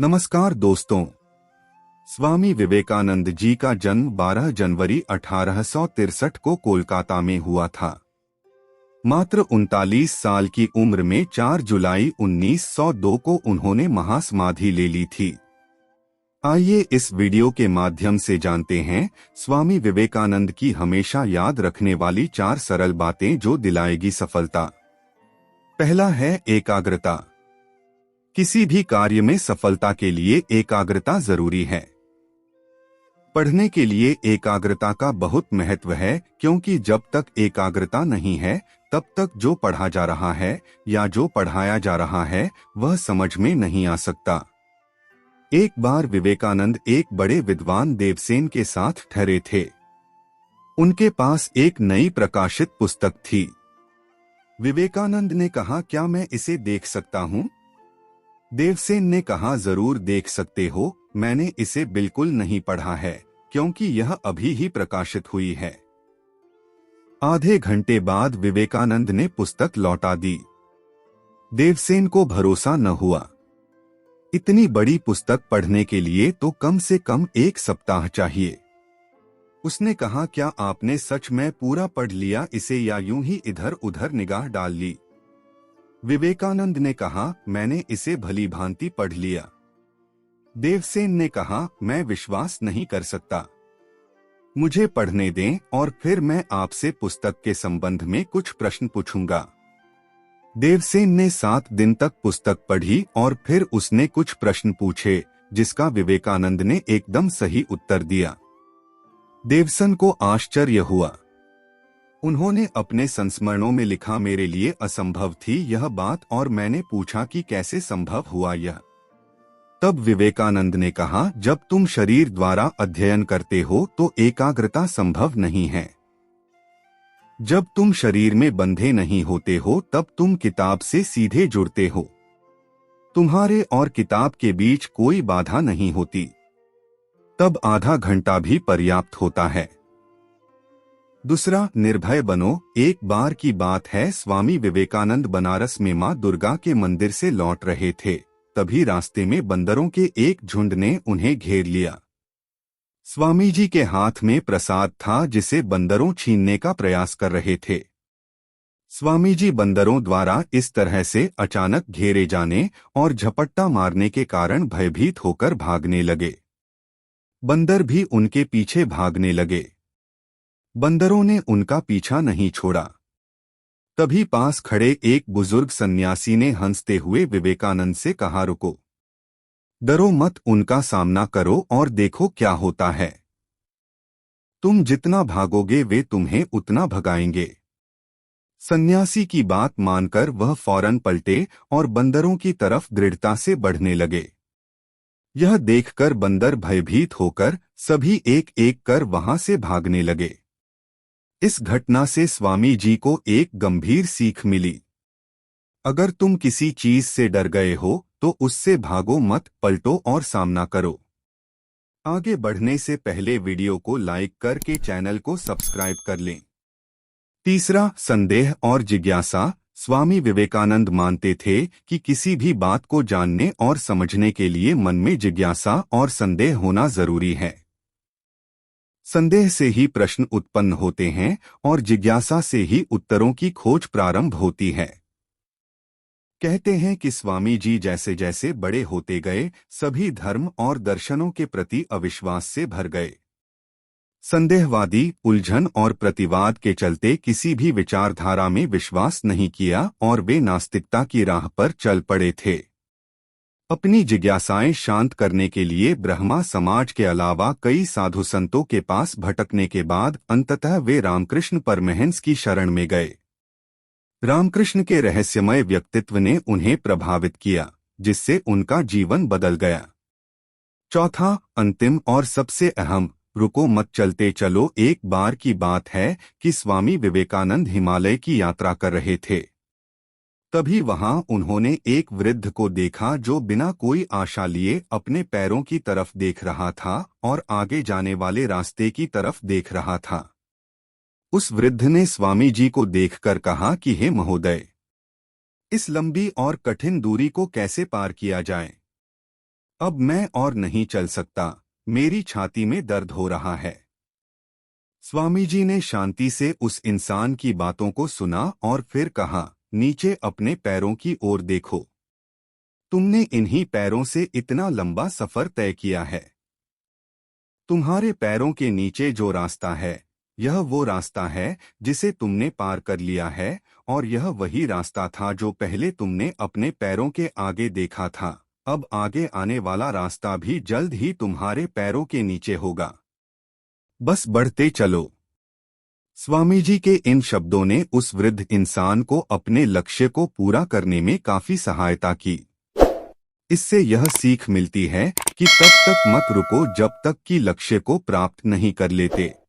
नमस्कार दोस्तों। स्वामी विवेकानंद जी का जन्म 12 जनवरी 1863 को कोलकाता में हुआ था। मात्र 39 साल की उम्र में 4 जुलाई 1902 को उन्होंने महासमाधि ले ली थी। आइए इस वीडियो के माध्यम से जानते हैं स्वामी विवेकानंद की हमेशा याद रखने वाली 4 सरल बातें जो दिलाएगी सफलता। पहला है एकाग्रता। किसी भी कार्य में सफलता के लिए एकाग्रता जरूरी है। पढ़ने के लिए एकाग्रता का बहुत महत्व है, क्योंकि जब तक एकाग्रता नहीं है तब तक जो पढ़ा जा रहा है या जो पढ़ाया जा रहा है वह समझ में नहीं आ सकता। एक बार विवेकानंद एक बड़े विद्वान देवसेन के साथ ठहरे थे। उनके पास एक नई प्रकाशित पुस्तक थी। विवेकानंद ने कहा, क्या मैं इसे देख सकता हूँ? देवसेन ने कहा, जरूर देख सकते हो, मैंने इसे बिल्कुल नहीं पढ़ा है क्योंकि यह अभी ही प्रकाशित हुई है। आधे घंटे बाद विवेकानंद ने पुस्तक लौटा दी। देवसेन को भरोसा न हुआ। इतनी बड़ी पुस्तक पढ़ने के लिए तो कम से कम 1 सप्ताह चाहिए। उसने कहा, क्या आपने सच में पूरा पढ़ लिया इसे या यूं ही इधर उधर निगाह डाल ली? विवेकानंद ने कहा, मैंने इसे भली भांति पढ़ लिया। देवसेन ने कहा, मैं विश्वास नहीं कर सकता। मुझे पढ़ने दें और फिर मैं आपसे पुस्तक के संबंध में कुछ प्रश्न पूछूंगा। देवसेन ने 7 दिन तक पुस्तक पढ़ी और फिर उसने कुछ प्रश्न पूछे, जिसका विवेकानंद ने एकदम सही उत्तर दिया। देवसेन को आश्चर्य हुआ। उन्होंने अपने संस्मरणों में लिखा, मेरे लिए असंभव थी यह बात और मैंने पूछा कि कैसे संभव हुआ यह। तब विवेकानंद ने कहा, जब तुम शरीर द्वारा अध्ययन करते हो तो एकाग्रता संभव नहीं है। जब तुम शरीर में बंधे नहीं होते हो तब तुम किताब से सीधे जुड़ते हो। तुम्हारे और किताब के बीच कोई बाधा नहीं होती। तब आधा घंटा भी पर्याप्त होता है। दूसरा, निर्भय बनो। एक बार की बात है, स्वामी विवेकानंद बनारस में मां दुर्गा के मंदिर से लौट रहे थे। तभी रास्ते में बंदरों के एक झुंड ने उन्हें घेर लिया। स्वामी जी के हाथ में प्रसाद था जिसे बंदरों छीनने का प्रयास कर रहे थे। स्वामी जी बंदरों द्वारा इस तरह से अचानक घेरे जाने और झपट्टा मारने के कारण भयभीत होकर भागने लगे। बंदर भी उनके पीछे भागने लगे। बंदरों ने उनका पीछा नहीं छोड़ा। तभी पास खड़े एक बुजुर्ग सन्यासी ने हंसते हुए विवेकानंद से कहा, रुको, डरो मत, उनका सामना करो और देखो क्या होता है। तुम जितना भागोगे वे तुम्हें उतना भगाएंगे। सन्यासी की बात मानकर वह फौरन पलटे और बंदरों की तरफ दृढ़ता से बढ़ने लगे। यह देखकर बंदर भयभीत होकर सभी एक एक कर वहां से भागने लगे। इस घटना से स्वामी जी को एक गंभीर सीख मिली। अगर तुम किसी चीज से डर गए हो तो उससे भागो मत, पलटो और सामना करो। आगे बढ़ने से पहले वीडियो को लाइक करके चैनल को सब्सक्राइब कर लें। तीसरा, संदेह और जिज्ञासा। स्वामी विवेकानंद मानते थे कि किसी भी बात को जानने और समझने के लिए मन में जिज्ञासा और संदेह होना जरूरी है। संदेह से ही प्रश्न उत्पन्न होते हैं और जिज्ञासा से ही उत्तरों की खोज प्रारंभ होती है। कहते हैं कि स्वामी जी जैसे जैसे बड़े होते गए सभी धर्म और दर्शनों के प्रति अविश्वास से भर गए। संदेहवादी, उलझन और प्रतिवाद के चलते किसी भी विचारधारा में विश्वास नहीं किया और वे नास्तिकता की राह पर चल पड़े थे। अपनी जिज्ञासाएं शांत करने के लिए ब्रह्मा समाज के अलावा कई साधु संतों के पास भटकने के बाद अंततः वे रामकृष्ण परमहंस की शरण में गए। रामकृष्ण के रहस्यमय व्यक्तित्व ने उन्हें प्रभावित किया, जिससे उनका जीवन बदल गया। चौथा, अंतिम और सबसे अहम, रुको मत, चलते चलो। एक बार की बात है कि स्वामी विवेकानंद हिमालय की यात्रा कर रहे थे। तभी वहां उन्होंने एक वृद्ध को देखा जो बिना कोई आशा लिए अपने पैरों की तरफ देख रहा था और आगे जाने वाले रास्ते की तरफ देख रहा था। उस वृद्ध ने स्वामी जी को देखकर कहा कि हे महोदय, इस लंबी और कठिन दूरी को कैसे पार किया जाए? अब मैं और नहीं चल सकता, मेरी छाती में दर्द हो रहा है। स्वामी जी ने शांति से उस इंसान की बातों को सुना और फिर कहा, नीचे अपने पैरों की ओर देखो। तुमने इन्हीं पैरों से इतना लंबा सफर तय किया है। तुम्हारे पैरों के नीचे जो रास्ता है, यह वो रास्ता है जिसे तुमने पार कर लिया है, और यह वही रास्ता था जो पहले तुमने अपने पैरों के आगे देखा था। अब आगे आने वाला रास्ता भी जल्द ही तुम्हारे पैरों के नीचे होगा। बस बढ़ते चलो। स्वामी जी के इन शब्दों ने उस वृद्ध इंसान को अपने लक्ष्य को पूरा करने में काफी सहायता की। इससे यह सीख मिलती है कि तब तक मत रुको जब तक कि लक्ष्य को प्राप्त नहीं कर लेते।